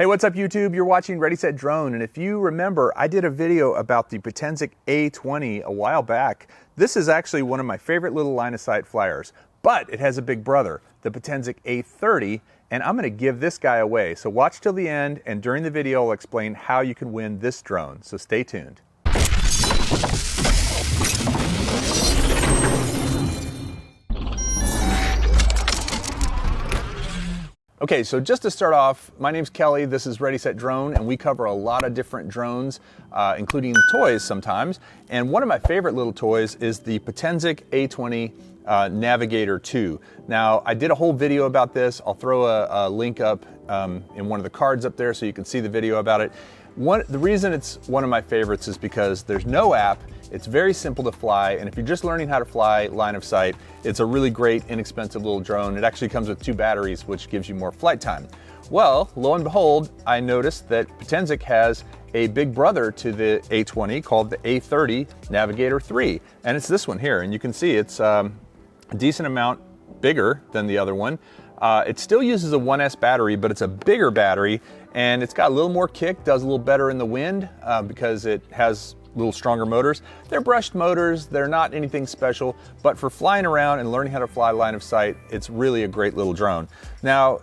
Hey, what's up YouTube? You're watching Ready Set Drone, and if you remember, I did a video about the Potensic A30 a while back. This is actually one of my favorite little line of sight flyers, but it has a big brother, the Potensic A30, and I'm gonna give this guy away. So watch till the end, and during the video, I'll explain how you can win this drone, so stay tuned. Okay, so just to start off, my name's Kelly, this is Ready Set Drone, and we cover a lot of different drones, including toys sometimes. And one of my favorite little toys is the Potensic A30 Navigator 2. Now, I did a whole video about this. I'll throw a link up in one of the cards up there so you can see the video about it. The reason it's one of my favorites is because there's no app, it's very simple to fly, and if you're just learning how to fly line of sight, it's a really great, inexpensive little drone. It actually comes with 2 batteries, which gives you more flight time. Well, lo and behold, I noticed that Potensic has a big brother to the A30 called the A30 Navigator 3, and it's this one here, and you can see it's a decent amount bigger than the other one. It still uses a 1S battery, but it's a bigger battery, and it's got a little more kick, does a little better in the wind because it has a little stronger motors. They're brushed motors, they're not anything special, but for flying around and learning how to fly line of sight, it's really a great little drone. Now,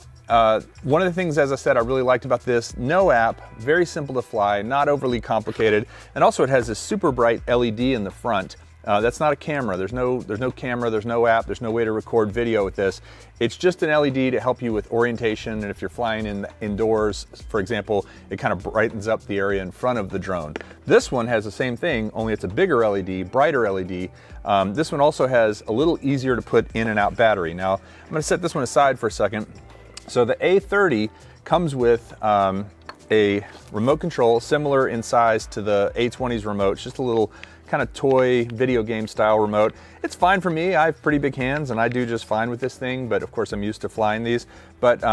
one of the things, as I said, I really liked about this, no app, very simple to fly, not overly complicated, and also it has this super bright LED in the front. That's not a camera. There's no camera, there's no app, there's no way to record video with this. It's just an LED to help you with orientation, and if you're flying indoors, for example, it kind of brightens up the area in front of the drone. This one has the same thing, only it's a bigger LED, brighter LED. This one also has a little easier to put in and out battery. Now, I'm gonna set this one aside for a second. So the A30 comes with a remote control similar in size to the A20's remote. It's just a little kind of toy video game style remote. It's fine for me. I have pretty big hands and I do just fine with this thing, but of course I'm used to flying these. But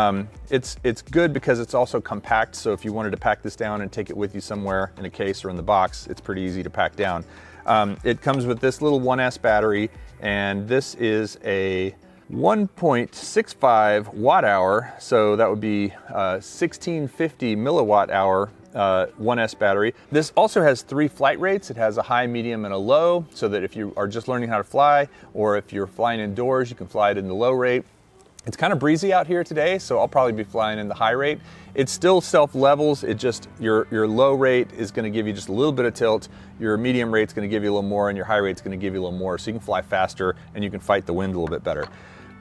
it's good because it's also compact, so if you wanted to pack this down and take it with you somewhere in a case or in the box, it's pretty easy to pack down. It comes with this little 1S battery, and this is a 1.65 watt hour, so that would be 1650 milliwatt hour 1S battery. This also has 3 flight rates. It has a high, medium, and a low, so that if you are just learning how to fly, or if you're flying indoors, you can fly it in the low rate. It's kind of breezy out here today, so I'll probably be flying in the high rate. It still self-levels, it just, your low rate is gonna give you just a little bit of tilt, your medium rate's gonna give you a little more, and your high rate's gonna give you a little more, so you can fly faster and you can fight the wind a little bit better.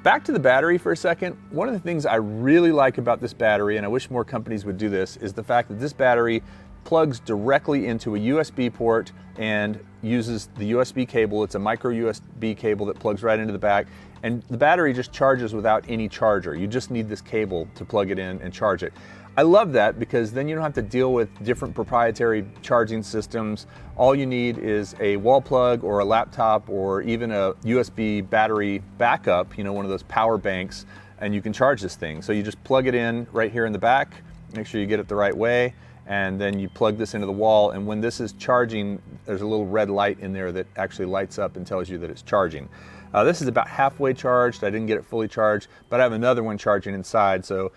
Back to the battery for a second. One of the things I really like about this battery, and I wish more companies would do this, is the fact that this battery plugs directly into a USB port and uses the USB cable. It's a micro USB cable that plugs right into the back, and the battery just charges without any charger. You just need this cable to plug it in and charge it. I love that because then you don't have to deal with different proprietary charging systems. All you need is a wall plug or a laptop or even a USB battery backup, you know, one of those power banks, and you can charge this thing. So you just plug it in right here in the back, make sure you get it the right way, and then you plug this into the wall, and when this is charging, there's a little red light in there that actually lights up and tells you that it's charging. This is about halfway charged. I didn't get it fully charged, but I have another one charging inside, so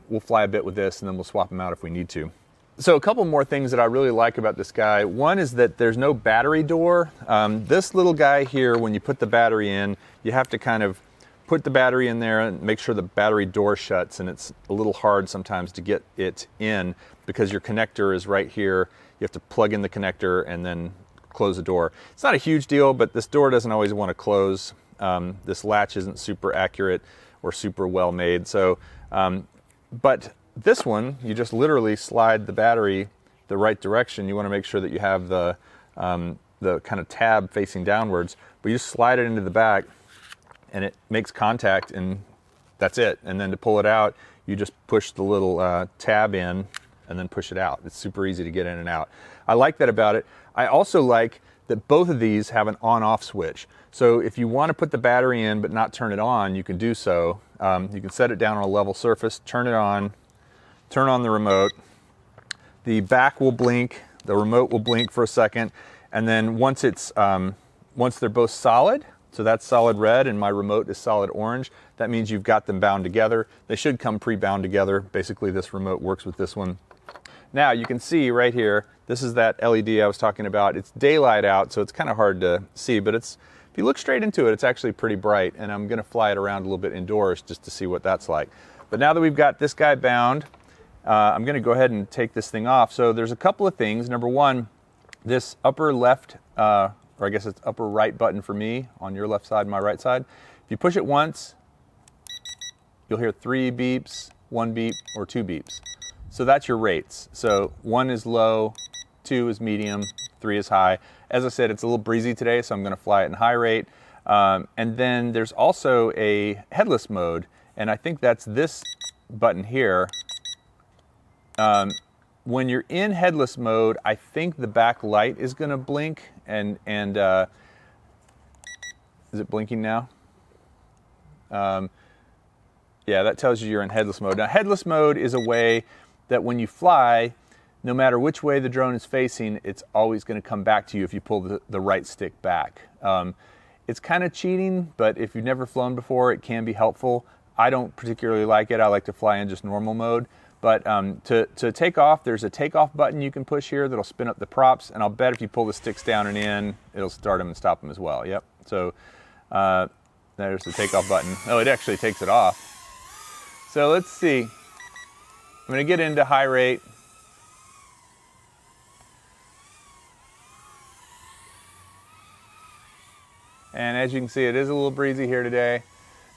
we'll fly a bit with this and then we'll swap them out if we need to. So a couple more things that I really like about this guy. One is that there's no battery door. This little guy here, when you put the battery in, you have to kind of put the battery in there and make sure the battery door shuts, and it's a little hard sometimes to get it in because your connector is right here. You have to plug in the connector and then close the door. It's not a huge deal, but this door doesn't always want to close. This latch isn't super accurate or super well made. So, but this one, you just literally slide the battery the right direction. You want to make sure that you have the kind of tab facing downwards, but you just slide it into the back and it makes contact, and that's it. And then to pull it out, you just push the little tab in and then push it out. It's super easy to get in and out. I like that about it. I also like that both of these have an on-off switch. So if you want to put the battery in but not turn it on, you can do so. You can set it down on a level surface, turn it on, turn on the remote. The back will blink, the remote will blink for a second, and then once they're both solid, So that's solid red and my remote is solid orange. That means you've got them bound together. They should come pre-bound together. Basically this remote works with this one. Now you can see right here, this is that LED I was talking about. It's daylight out, so it's kind of hard to see, but if you look straight into it, it's actually pretty bright, and I'm gonna fly it around a little bit indoors just to see what that's like. But now that we've got this guy bound, I'm gonna go ahead and take this thing off. So there's a couple of things. Number one, this upper left, or I guess it's upper right button for me, on your left side, my right side. If you push it once, you'll hear 3 beeps, 1 beep, or 2 beeps. So that's your rates. So 1 is low, 2 is medium, 3 is high. As I said, it's a little breezy today, so I'm gonna fly it in high rate. And then there's also a headless mode, and I think that's this button here. When you're in headless mode, I think the back light is gonna blink, and is it blinking now? Yeah, that tells you you're in headless mode. Now, headless mode is a way that when you fly, no matter which way the drone is facing, it's always going to come back to you if you pull the right stick back. It's kind of cheating, but if you've never flown before, it can be helpful. I don't particularly like it. I like to fly in just normal mode. But to take off, there's a takeoff button you can push here that'll spin up the props, and I'll bet if you pull the sticks down and in, it'll start them and stop them as well. Yep. So there's the takeoff button. Oh, it actually takes it off. So let's see. I'm going to get into high rate. And as you can see, it is a little breezy here today.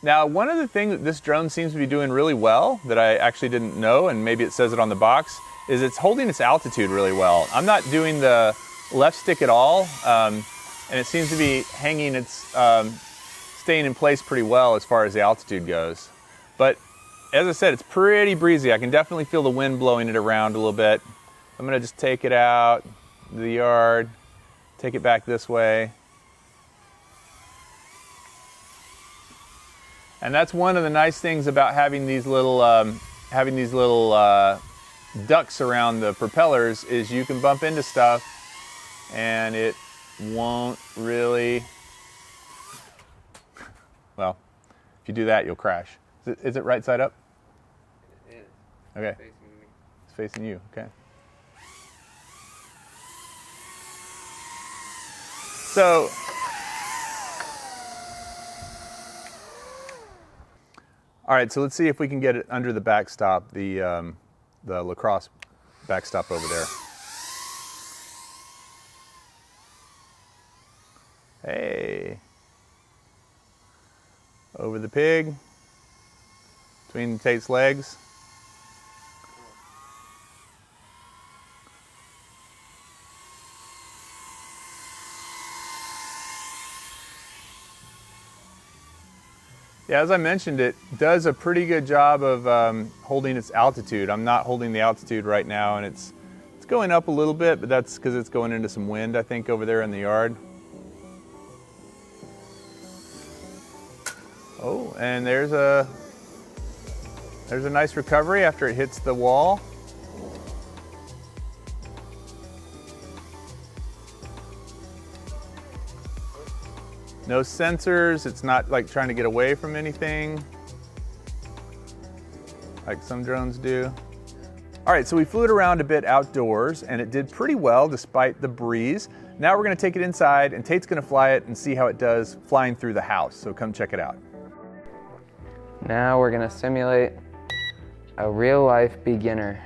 Now, one of the things that this drone seems to be doing really well that I actually didn't know, and maybe it says it on the box, is it's holding its altitude really well. I'm not doing the left stick at all, and it seems to be hanging its, staying in place pretty well as far as the altitude goes. But as I said, it's pretty breezy. I can definitely feel the wind blowing it around a little bit. I'm gonna just take it out to the yard, take it back this way. And that's one of the nice things about having these little ducts around the propellers is you can bump into stuff and it won't really, well, if you do that, you'll crash. Is it right side up? It is. Okay. It's facing me. It's facing you, okay. So, all right, so let's see if we can get it under the backstop, the lacrosse backstop over there. Hey. Over the pig. Between Tate's legs. Yeah, as I mentioned, it does a pretty good job of holding its altitude. I'm not holding the altitude right now, and it's going up a little bit, but that's because it's going into some wind, I think, over there in the yard. Oh, and there's a nice recovery after it hits the wall. No sensors, it's not like trying to get away from anything like some drones do. All right, so we flew it around a bit outdoors and it did pretty well despite the breeze. Now we're gonna take it inside and Tate's gonna fly it and see how it does flying through the house. So come check it out. Now we're gonna simulate a real-life beginner.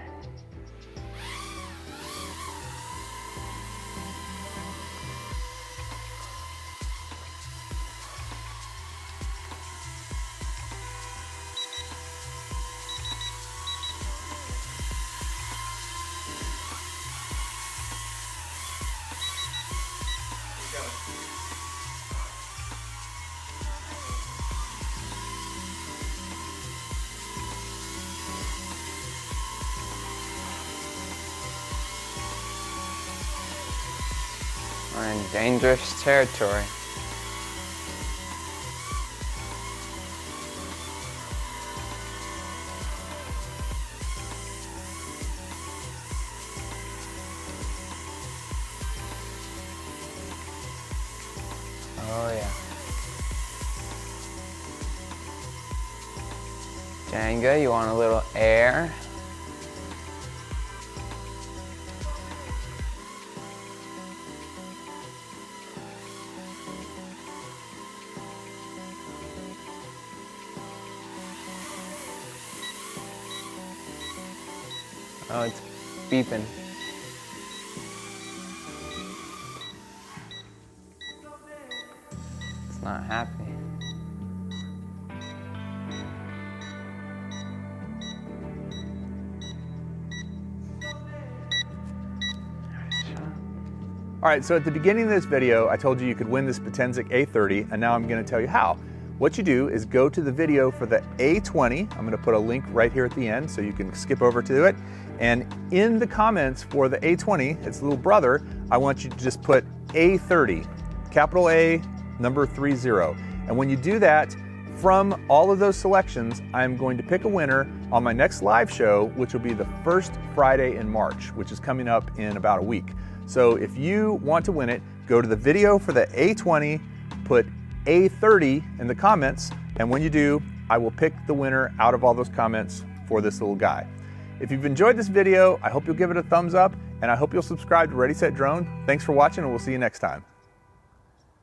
We're in dangerous territory. Oh yeah. Jenga, you want a little air? Oh, it's beeping. It's not happy. All right, so at the beginning of this video, I told you could win this Potensic A30, and now I'm gonna tell you how. What you do is go to the video for the A20. I'm gonna put a link right here at the end so you can skip over to it. And in the comments for the A20, its little brother, I want you to just put A30, capital A, number 30. And when you do that, from all of those selections, I'm going to pick a winner on my next live show, which will be the first Friday in March, which is coming up in about a week. So if you want to win it, go to the video for the A20, put A30 in the comments, and when you do, I will pick the winner out of all those comments for this little guy. If you've enjoyed this video, I hope you'll give it a thumbs up, and I hope you'll subscribe to Ready Set Drone. Thanks for watching, and we'll see you next time.